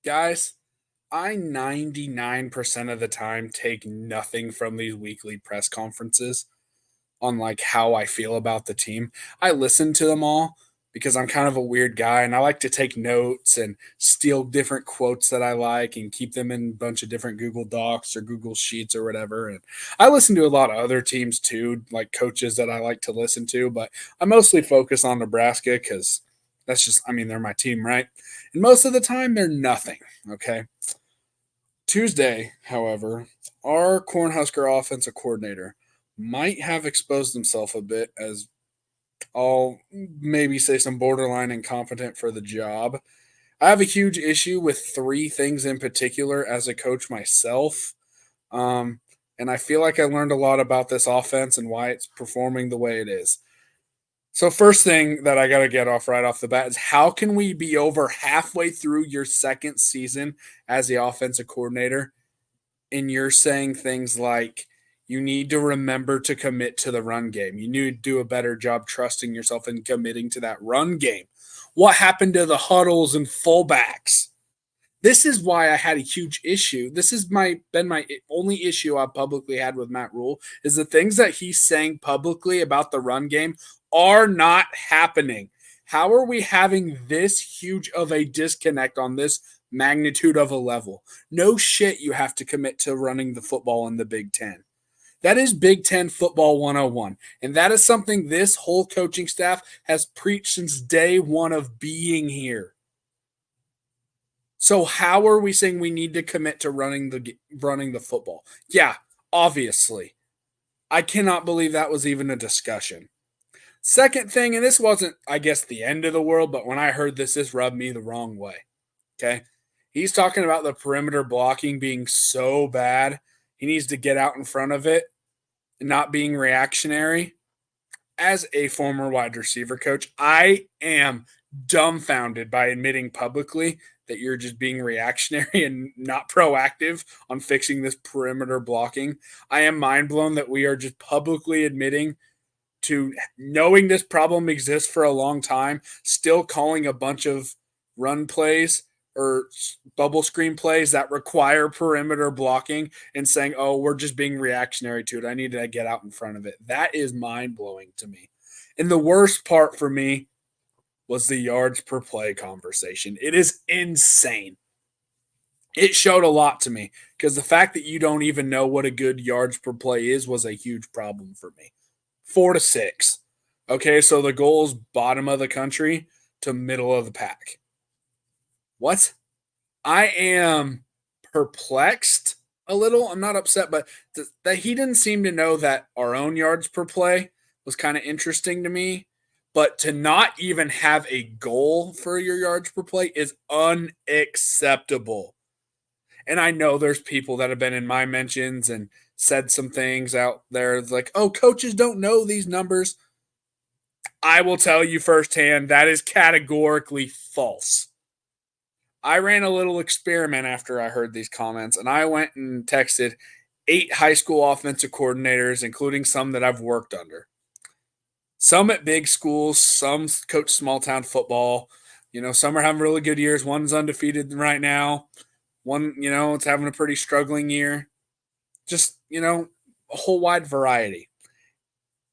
Guys, I 99% of the time take nothing from these weekly press conferences on like how I feel about the team. I listen to them all because I'm kind of a weird guy and I like to take notes and steal different quotes that I like and keep them in a bunch of different Google Docs or Google Sheets or whatever. And I listen to a lot of other teams too, like coaches that I like to listen to, but I mostly focus on Nebraska because that's just, I mean, they're my team, right? And most of the time, they're nothing. Okay. Tuesday, however, our Cornhusker offensive coordinator might have exposed himself a bit as I'll maybe say some borderline incompetent for the job. I have a huge issue with three things in particular as a coach myself. Um, and I feel like I learned a lot about this offense and why it's performing the way it is. So, first thing that I got to get off right off the bat is how can we be over halfway through your second season as the offensive coordinator and you're saying things like you need to remember to commit to the run game. You need to do a better job trusting yourself and committing to that run game. What happened to the huddles and fullbacks? This is why I had a huge issue. This has been my only issue I've publicly had with Matt Rule is the things that he's saying publicly about the run game are not happening. How are we having this huge of a disconnect on this magnitude of a level? No shit, you have to commit to running the football in the Big Ten. That is Big Ten football 101. And that is something this whole coaching staff has preached since day one of being here. So how are we saying we need to commit to running the football? Yeah, obviously. I cannot believe that was even a discussion. Second thing, and this wasn't, I guess, the end of the world, but when I heard this rubbed me the wrong way. Okay. He's talking about the perimeter blocking being so bad. He needs to get out in front of it and not being reactionary. As a former wide receiver coach, I am dumbfounded by admitting publicly that you're just being reactionary and not proactive on fixing this perimeter blocking. I am mind blown that we are just publicly admitting to knowing this problem exists for a long time, still calling a bunch of run plays or bubble screen plays that require perimeter blocking and saying, oh, we're just being reactionary to it. I need to get out in front of it. That is mind blowing to me. And the worst part for me was the yards per play conversation. It is insane. It showed a lot to me because the fact that you don't even know what a good yards per play is was a huge problem for me. 4 to 6. Okay, so the goal is bottom of the country to middle of the pack. What? I am perplexed a little. I'm not upset, but that he didn't seem to know that our own yards per play was kind of interesting to me. But to not even have a goal for your yards per play is unacceptable. And I know there's people that have been in my mentions and said some things out there like, oh, coaches don't know these numbers. I will tell you firsthand that is categorically false. I ran a little experiment after I heard these comments, and I went and texted 8 high school offensive coordinators, including some that I've worked under. Some at big schools, some coach small town football. Some are having really good years. One's undefeated right now. One, it's having a pretty struggling year. Just, a whole wide variety.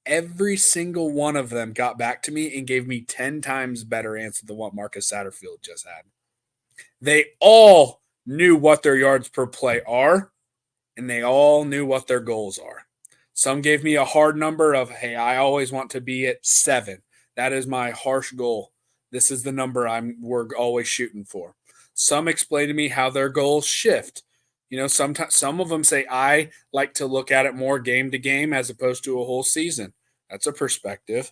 Every single one of them got back to me and gave me 10 times better answer than what Marcus Satterfield just had. They all knew what their yards per play are, and they all knew what their goals are. Some gave me a hard number of, hey, I always want to be at 7. That is my harsh goal. This is the number we're always shooting for. Some explained to me how their goals shift. Sometimes some of them say I like to look at it more game to game as opposed to a whole season. That's a perspective.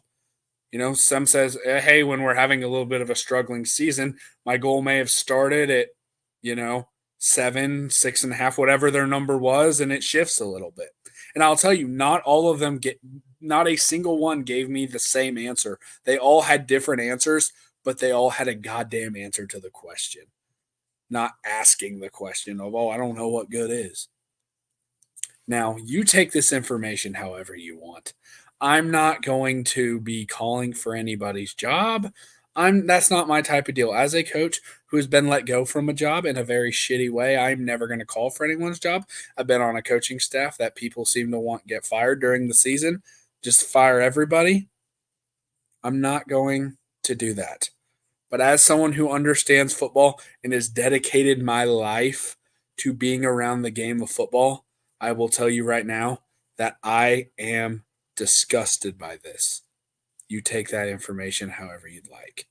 Some says, hey, when we're having a little bit of a struggling season, my goal may have started at, 7, 6.5, whatever their number was, and it shifts a little bit. And I'll tell you, not all of them not a single one gave me the same answer. They all had different answers, but they all had a goddamn answer to the question. Not asking the question of, oh, I don't know what good is. Now, you take this information however you want. I'm not going to be calling for anybody's job. That's not my type of deal. As a coach who's been let go from a job in a very shitty way, I'm never going to call for anyone's job. I've been on a coaching staff that people seem to want get fired during the season. Just fire everybody. I'm not going to do that. But as someone who understands football and has dedicated my life to being around the game of football, I will tell you right now that I am disgusted by this. You take that information however you'd like.